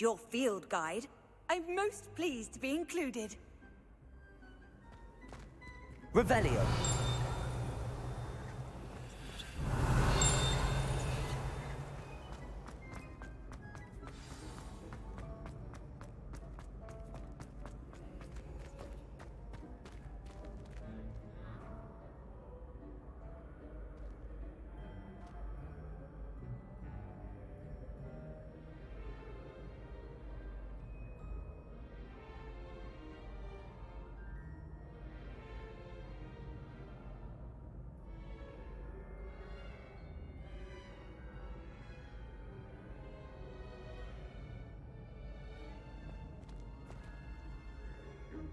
your field guide. I'm most pleased to be included. Revelio.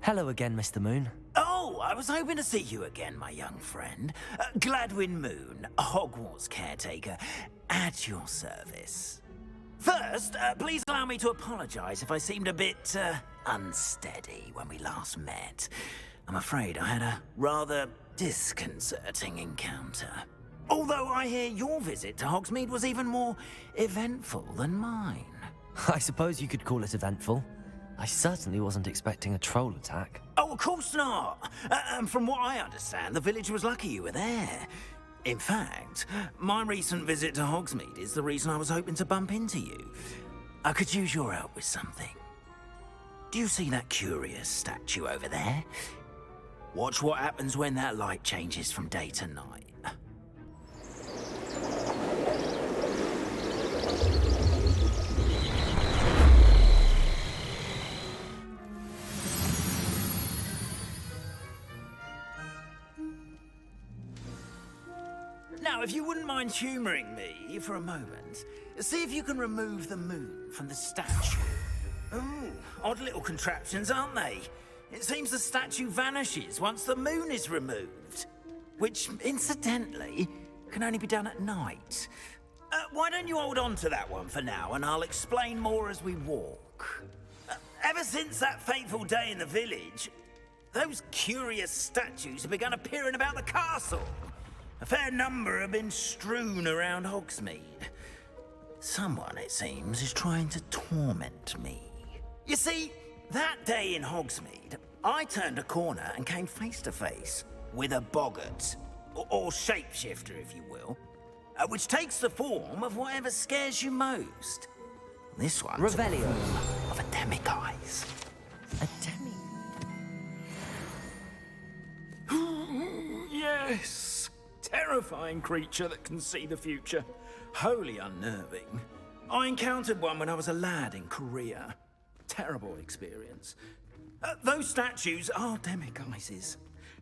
Hello again, Mr. Moon. Oh, I was hoping to see you again, my young friend. Gladwin Moon, Hogwarts caretaker, at your service. First, please allow me to apologize if I seemed a bit, unsteady when we last met. I'm afraid I had a rather disconcerting encounter. Although I hear your visit to Hogsmeade was even more eventful than mine. I suppose you could call it eventful. I certainly wasn't expecting a troll attack. Oh, of course not. And from what I understand, the village was lucky you were there. In fact, my recent visit to Hogsmeade is the reason I was hoping to bump into you. I could use your help with something. Do you see that curious statue over there? Watch what happens when that light changes from day to night. Now, if you wouldn't mind humouring me for a moment, see if you can remove the moon from the statue. Ooh, odd little contraptions, aren't they? It seems the statue vanishes once the moon is removed. Which, incidentally, can only be done at night. Why don't you hold on to that one for now, and I'll explain more as we walk. Ever since that fateful day in the village, those curious statues have begun appearing about the castle. A fair number have been strewn around Hogsmeade. Someone, it seems, is trying to torment me. You see, that day in Hogsmeade, I turned a corner and came face to face with a boggart, or shapeshifter, if you will, which takes the form of whatever scares you most. This one's Revelio. of a Demiguise. A demi... Yes! Terrifying creature that can see the future. Wholly unnerving. I encountered one when I was a lad in Korea. Terrible experience. Those statues are Demiguises.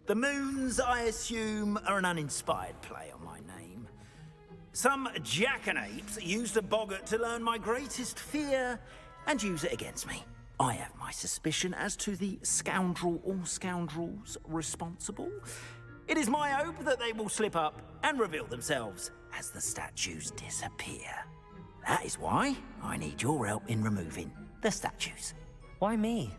The moons, I assume, are an uninspired play on my name. Some jackanapes used a boggart to learn my greatest fear and use it against me. I have my suspicion as to the scoundrel or scoundrels responsible. It is my hope that they will slip up and reveal themselves as the statues disappear. That is why I need your help in removing the statues. Why me?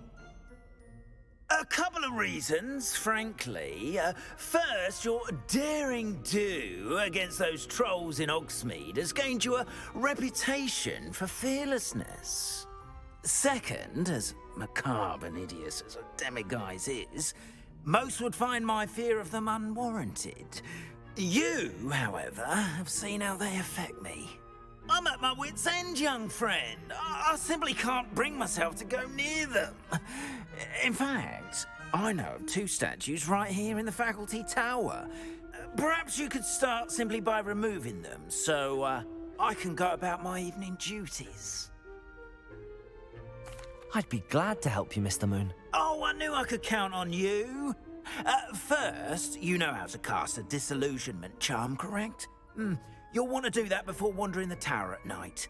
A couple of reasons, frankly. First, your daring do against those trolls in Hogsmeade has gained you a reputation for fearlessness. Second, as macabre and hideous as a Demiguise is, most would find my fear of them unwarranted. You, however, have seen how they affect me. I'm at my wit's end, young friend. I simply can't bring myself to go near them. In fact, I know of two statues right here in the faculty tower. Perhaps you could start simply by removing them, so I can go about my evening duties. I'd be glad to help you, Mr. Moon. Oh, I knew I could count on you. First, you know how to cast a disillusionment charm, correct? You'll want to do that before wandering the tower at night.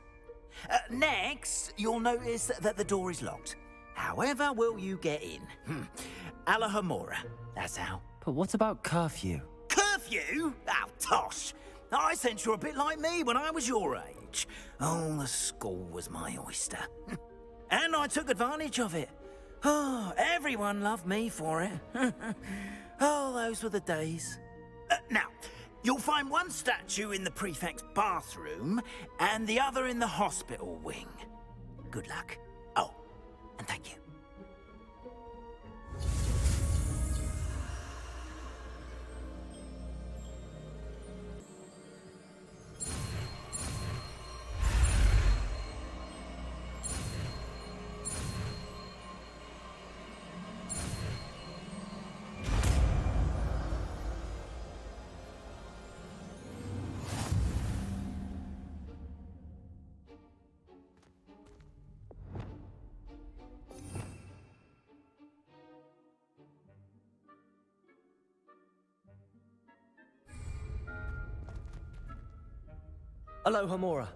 Next, you'll notice that the door is locked. However will you get in? Alahomora, that's how. But what about curfew? Curfew? Oh, tosh. I sense you're a bit like me when I was your age. Oh, the school was my oyster. And I took advantage of it. Oh, everyone loved me for it. Oh, those were the days. Now, you'll find one statue in the prefect's bathroom and the other in the hospital wing. Good luck. Aloha Mora.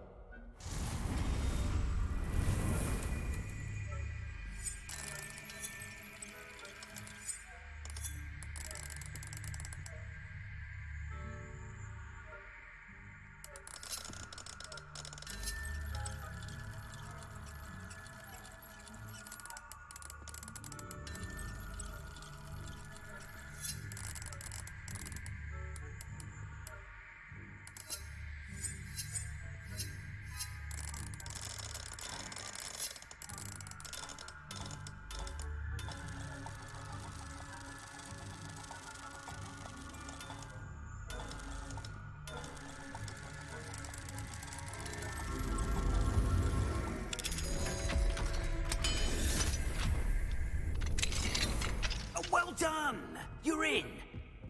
Well done! You're in.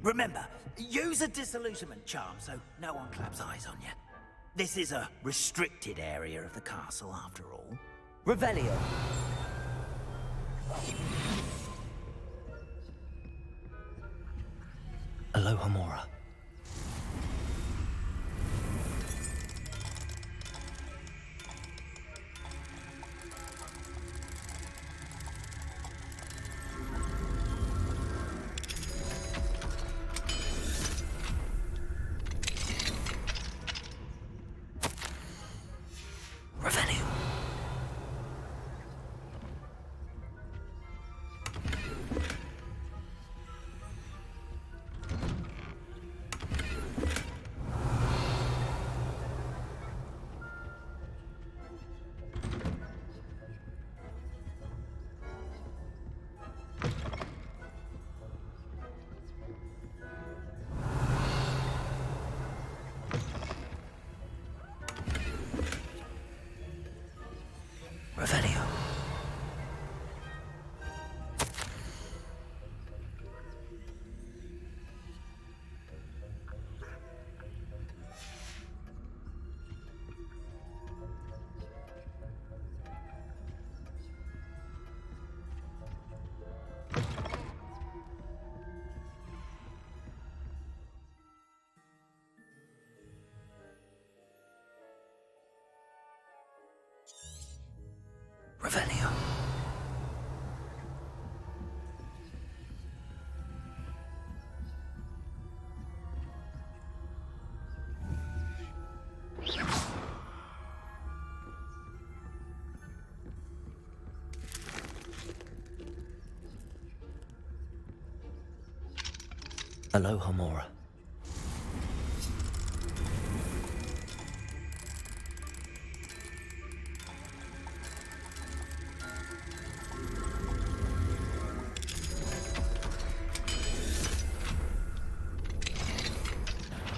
Remember, use a disillusionment charm so no one claps eyes on you. This is a restricted area of the castle, after all. Revelio. Aloha Mora. Revelio. Revelio. Revelio. Aloha Mora.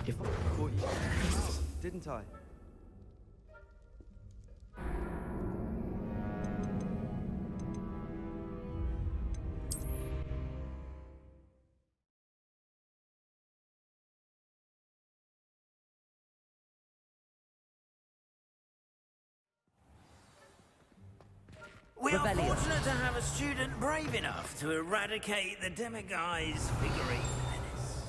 If I caught you, didn't I? We are Revelio. fortunate to have a student brave enough to eradicate the Demiguise figurine menace.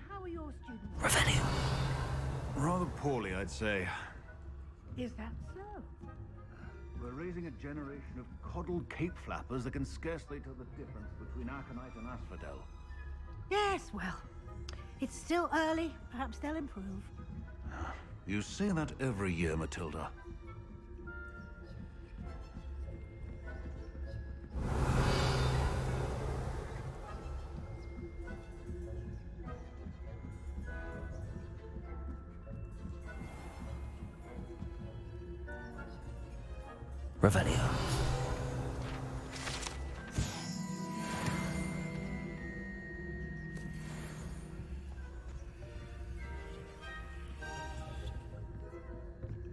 How are your students? Revelio. Rather poorly, I'd say. Is that so? We're raising a generation of coddled cape flappers that can scarcely tell the difference between Aconite and Asphodel. Yes, well, it's still early. Perhaps they'll improve. You say that every year, Matilda. Revelio.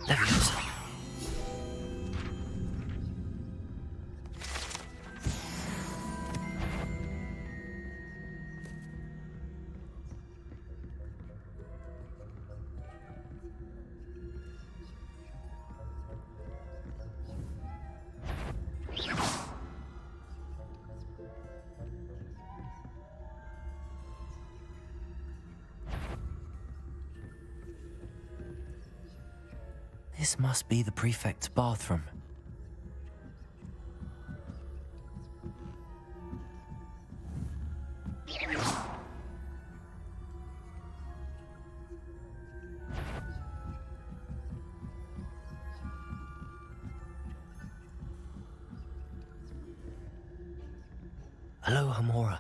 Leviosa. This must be the prefect's bathroom. Hello, Hamora.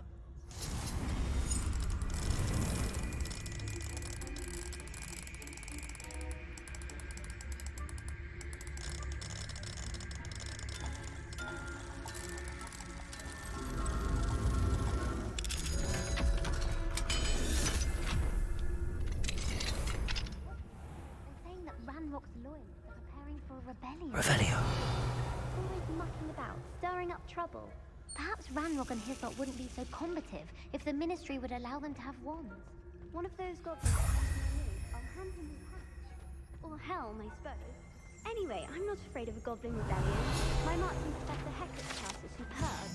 Revelio. Always mucking about, stirring up trouble. Perhaps Ranrock and Hislop wouldn't be so combative if the Ministry would allow them to have wands. One of those goblins I'll hand him his hat. Or helm, I suppose. Anyway, I'm not afraid of a goblin rebellion. My marksman Professor Hector's class is superb.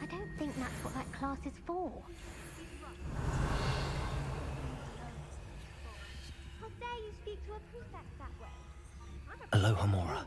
I don't think that's what that class is for. How dare you speak to a prefect that way? Hello, Hamora.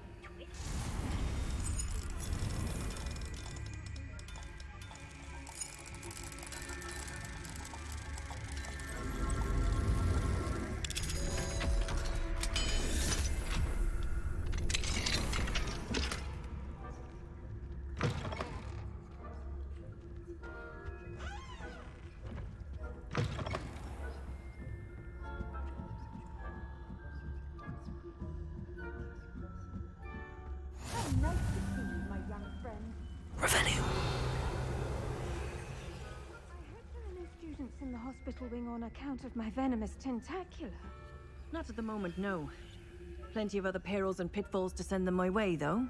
Nice to see you, my young friend. Revelio. I hope there are no students in the hospital wing on account of my venomous tentacular. Not at the moment, no. Plenty of other perils and pitfalls to send them my way, though.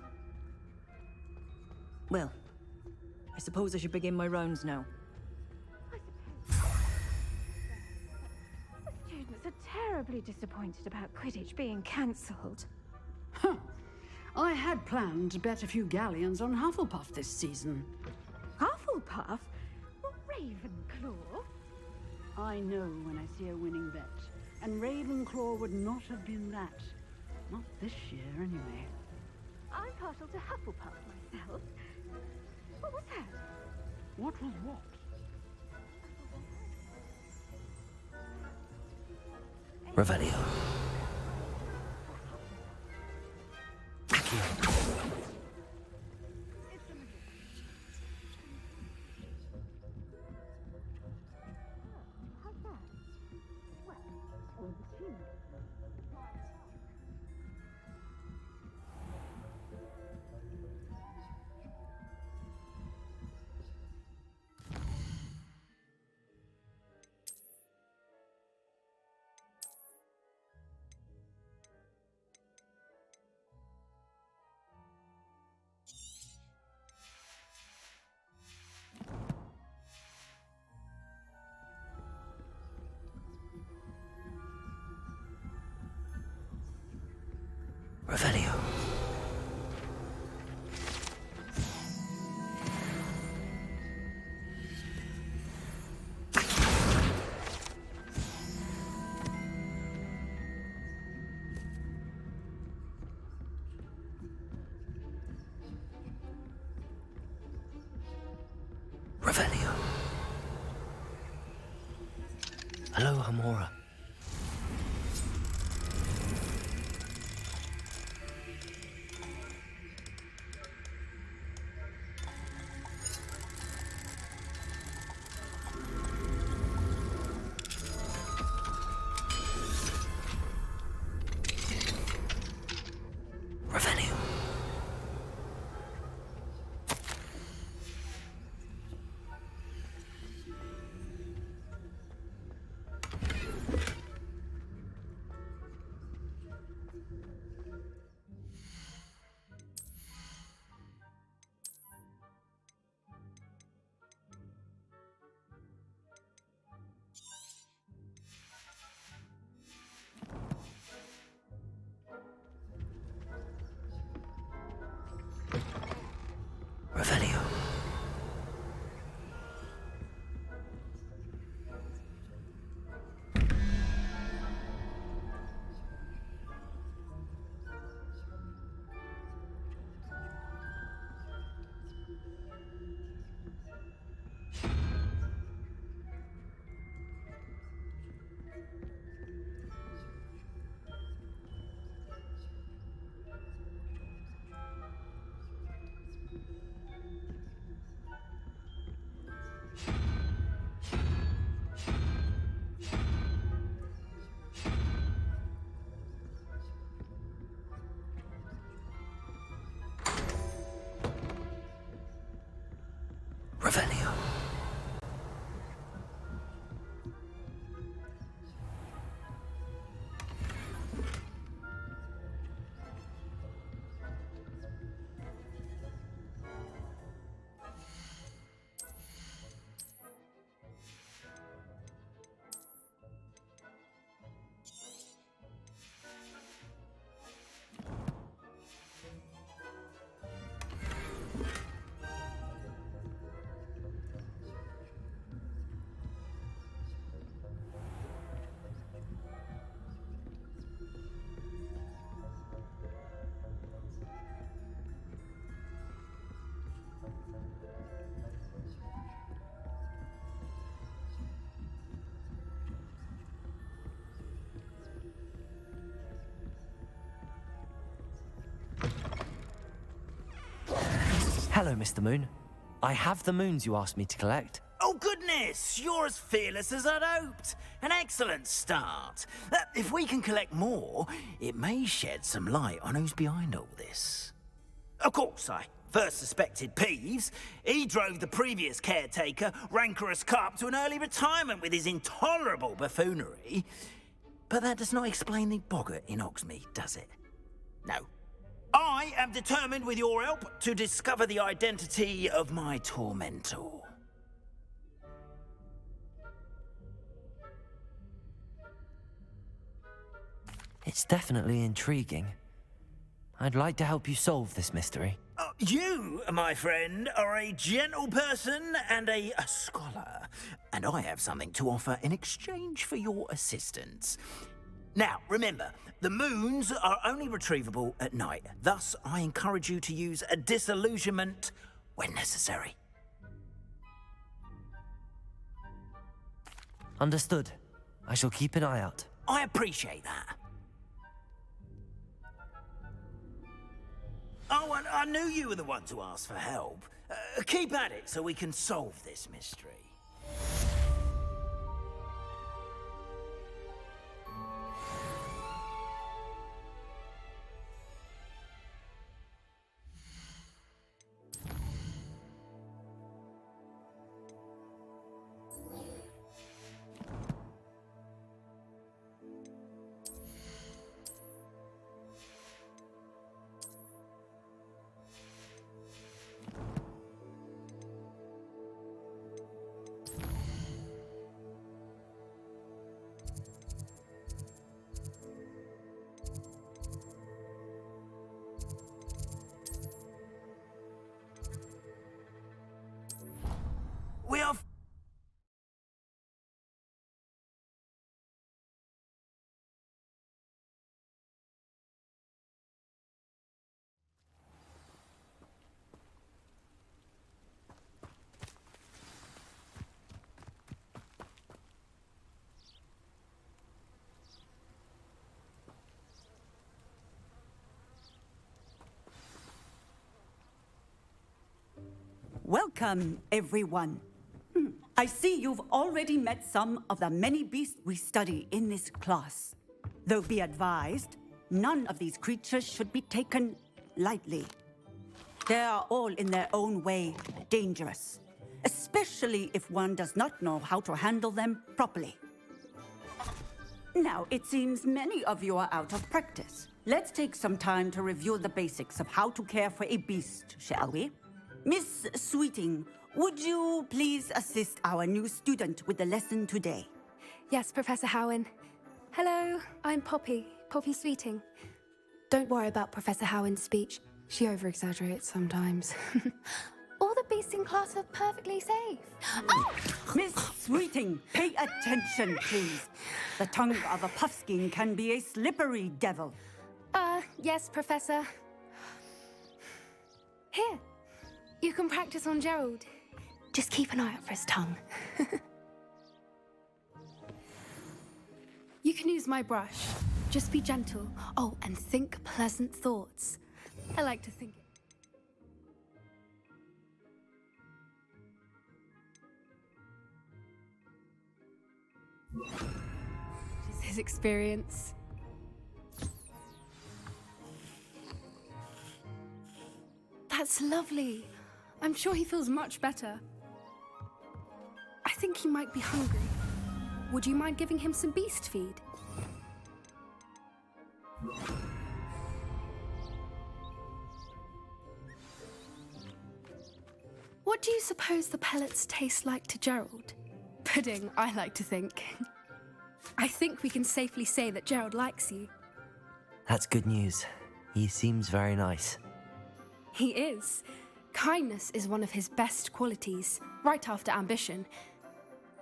Well, I suppose I should begin my rounds now. I suppose. The students are terribly disappointed about Quidditch being cancelled. Huh. I had planned to bet a few galleons on Hufflepuff this season. Hufflepuff? Well, Ravenclaw? I know when I see a winning bet, and Ravenclaw would not have been that. Not this year, anyway. I'm partial to Hufflepuff myself. What was that? What was what? Revelio. Accio. How's that? Well, we'll see. Revelio. Revelio. Hello, Hamora. Revelio. Hello, Mr. Moon. I have the moons you asked me to collect. Oh, goodness! You're as fearless as I'd hoped. An excellent start. If we can collect more, it may shed some light on who's behind all this. Of course, I first suspected Peeves. He drove the previous caretaker, Rancorous Carp, to an early retirement with his intolerable buffoonery. But that does not explain the boggart in Hogsmeade, does it? No. I am determined, with your help, to discover the identity of my tormentor. It's definitely intriguing. I'd like to help you solve this mystery. You, my friend, are a gentle person and a scholar, and I have something to offer in exchange for your assistance. Now, remember, the moons are only retrievable at night. Thus, I encourage you to use a disillusionment when necessary. Understood. I shall keep an eye out. I appreciate that. Oh, and I knew you were the one to ask for help. Keep at it so we can solve this mystery. We are... Welcome, everyone. I see you've already met some of the many beasts we study in this class. Though be advised, none of these creatures should be taken lightly. They are all in their own way dangerous, especially if one does not know how to handle them properly. Now, it seems many of you are out of practice. Let's take some time to review the basics of how to care for a beast, shall we? Miss Sweeting, would you please assist our new student with the lesson today? Yes, Professor Howen. Hello, I'm Poppy Sweeting. Don't worry about Professor Howen's speech. She over-exaggerates sometimes. All the beasts in class are perfectly safe. Oh! Miss Sweeting, pay attention, please. The tongue of a puffskein can be a slippery devil. Yes, Professor. Here, you can practice on Gerald. Just keep an eye out for his tongue. You can use my brush. Just be gentle. Oh, and think pleasant thoughts. I like to think it. Is his experience. That's lovely. I'm sure he feels much better. think he might be hungry. Would you mind giving him some beast feed? What do you suppose the pellets taste like to Gerald? Pudding, I like to think. I think we can safely say that Gerald likes you. That's good news. He seems very nice. He is. Kindness is one of his best qualities, right after ambition.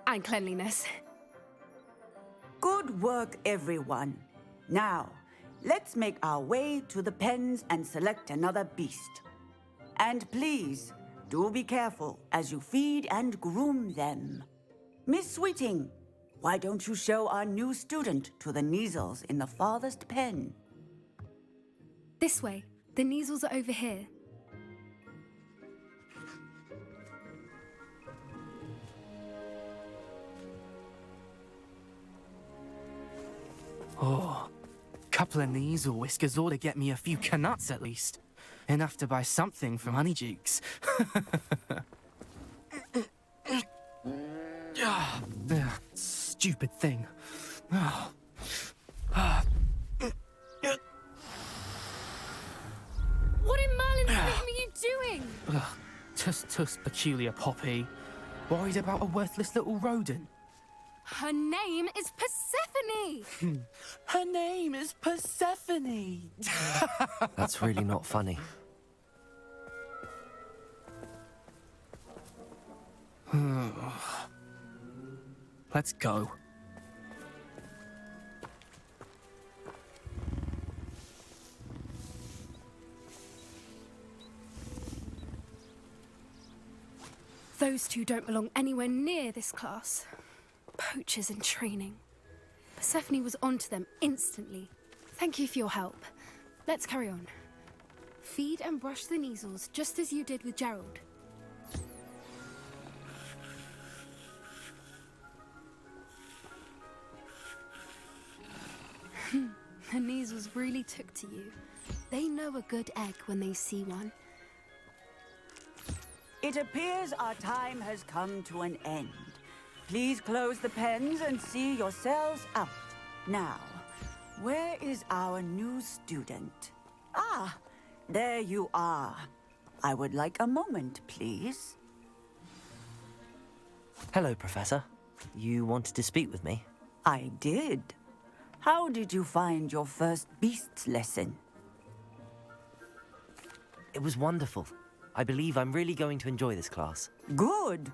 And cleanliness. Good work, everyone. Now, let's make our way to the pens and select another beast. And please, do be careful as you feed and groom them. Miss Sweeting, why don't you show our new student to the Neasels in the farthest pen? This way. The Neasels are over here. Oh, couple of Neasel whiskers ought to get me a few canuts at least. Enough to buy something from Honeydukes. Stupid thing. What in Merlin's name are you doing? Tuss, peculiar Poppy. Worried about a worthless little rodent. Her name is Persephone! Her name is Persephone! That's really not funny. Let's go. Those two don't belong anywhere near this class. Poachers in training. Persephone was onto them instantly. Thank you for your help. Let's carry on. Feed and brush the Neasels just as you did with Gerald. The Neasels really took to you. They know a good egg when they see one. It appears our time has come to an end. Please close the pens and see yourselves out. Now, where is our new student? Ah, there you are. I would like a moment, please. Hello, Professor. You wanted to speak with me? I did. How did you find your first beasts lesson? It was wonderful. I believe I'm really going to enjoy this class. Good.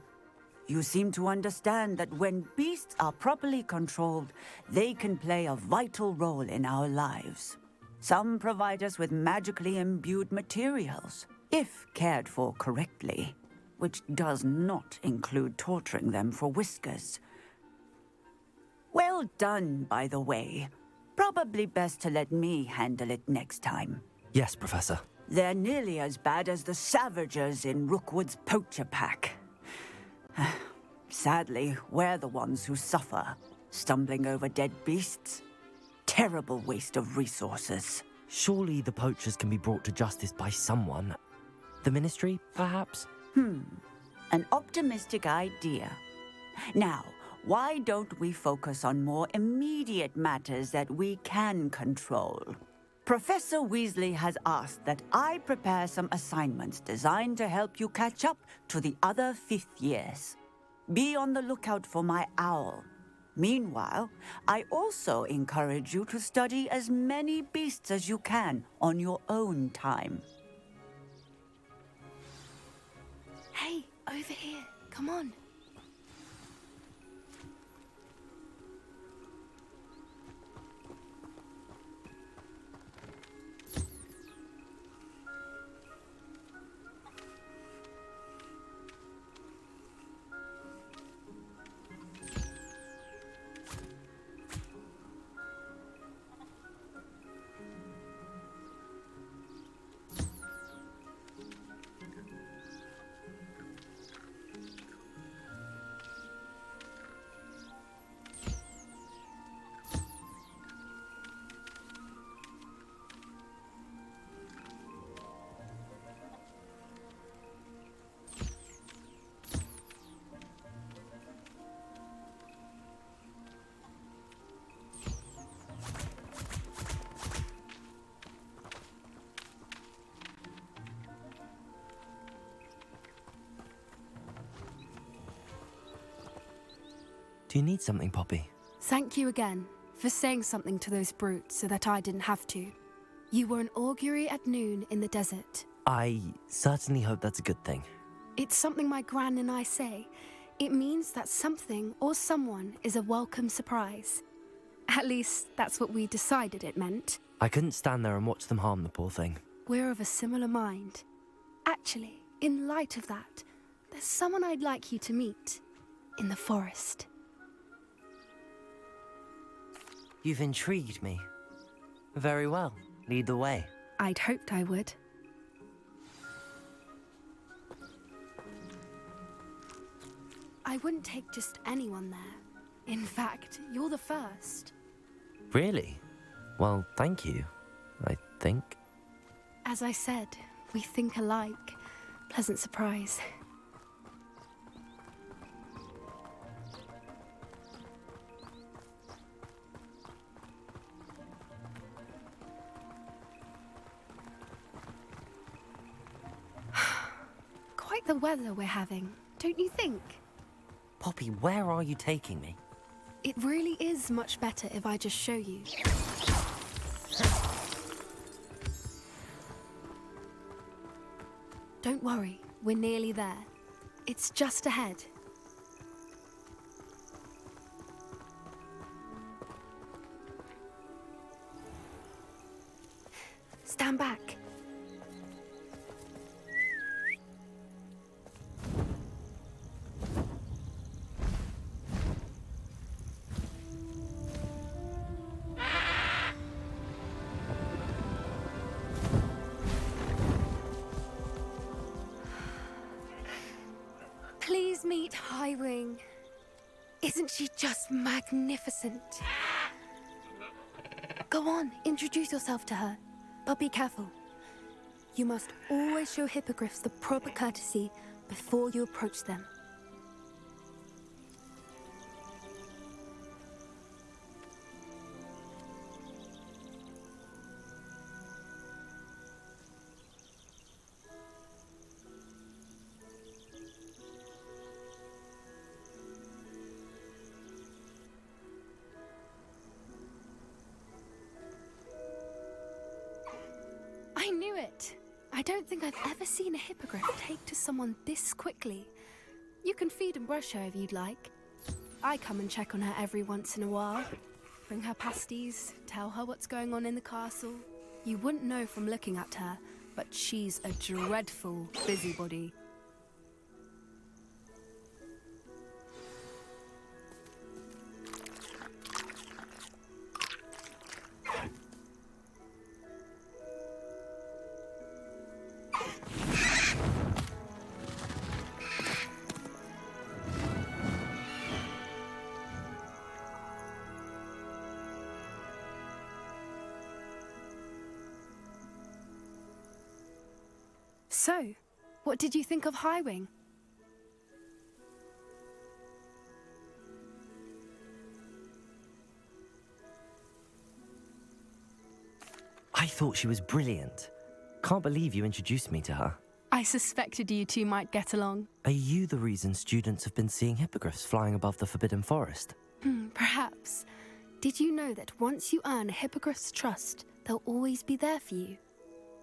You seem to understand that when beasts are properly controlled, they can play a vital role in our lives. Some provide us with magically imbued materials, if cared for correctly, which does not include torturing them for whiskers. Well done, by the way. Probably best to let me handle it next time. Yes, Professor. They're nearly as bad as the Savagers in Rookwood's poacher pack. Sadly, we're the ones who suffer, stumbling over dead beasts. Terrible waste of resources. Surely the poachers can be brought to justice by someone. The Ministry, perhaps? An optimistic idea. Now, why don't we focus on more immediate matters that we can control? Professor Weasley has asked that I prepare some assignments designed to help you catch up to the other fifth years. Be on the lookout for my owl. Meanwhile, I also encourage you to study as many beasts as you can on your own time. Hey, over here. Come on. Do you need something, Poppy? Thank you again for saying something to those brutes so that I didn't have to. You were an augury at noon in the desert. I certainly hope that's a good thing. It's something my gran and I say. It means that something or someone is a welcome surprise. At least, that's what we decided it meant. I couldn't stand there and watch them harm the poor thing. We're of a similar mind. Actually, in light of that, there's someone I'd like you to meet. In the forest. You've intrigued me. Very well. Lead the way. I'd hoped I would. I wouldn't take just anyone there. In fact, you're the first. Really? Well, thank you, I think. As I said, we think alike. Pleasant surprise. Quite the weather we're having, don't you think? Poppy, where are you taking me? It really is much better if I just show you. Don't worry, we're nearly there. It's just ahead. Stand back. Please meet Highwing. Isn't she just magnificent? Go on, introduce yourself to her. But be careful. You must always show hippogriffs the proper courtesy before you approach them. I knew it! I don't think I've ever seen a hippogriff take to someone this quickly. You can feed and brush her if you'd like. I come and check on her every once in a while. Bring her pasties, tell her what's going on in the castle. You wouldn't know from looking at her, but she's a dreadful busybody. So, what did you think of Highwing? I thought she was brilliant. Can't believe you introduced me to her. I suspected you two might get along. Are you the reason students have been seeing hippogriffs flying above the Forbidden Forest? Perhaps. Did you know that once you earn a hippogriff's trust, they'll always be there for you?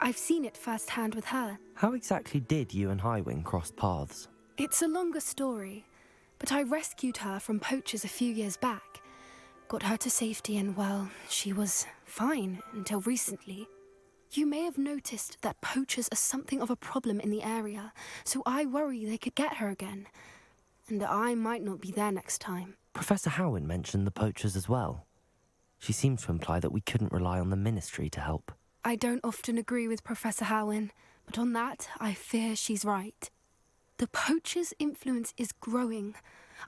I've seen it firsthand with her. How exactly did you and Highwing cross paths? It's a longer story, but I rescued her from poachers a few years back. Got her to safety and, well, she was fine until recently. You may have noticed that poachers are something of a problem in the area, so I worry they could get her again. And I might not be there next time. Professor Howin mentioned the poachers as well. She seemed to imply that we couldn't rely on the Ministry to help. I don't often agree with Professor Howin, but on that, I fear she's right. The poachers' influence is growing.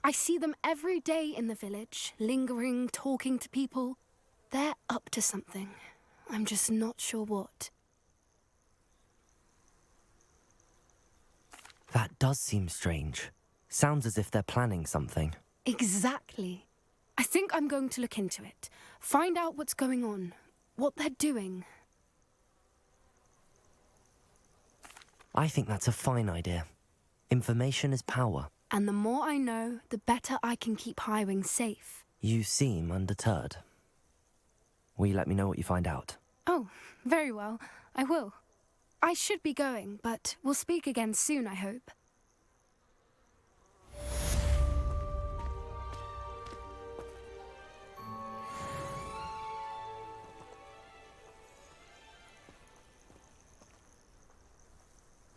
I see them every day in the village, lingering, talking to people. They're up to something. I'm just not sure what. That does seem strange. Sounds as if they're planning something. Exactly. I think I'm going to look into it. Find out what's going on, what they're doing. I think that's a fine idea. Information is power. And the more I know, the better I can keep Highwing safe. You seem undeterred. Will you let me know what you find out? Oh, very well. I will. I should be going, but we'll speak again soon, I hope.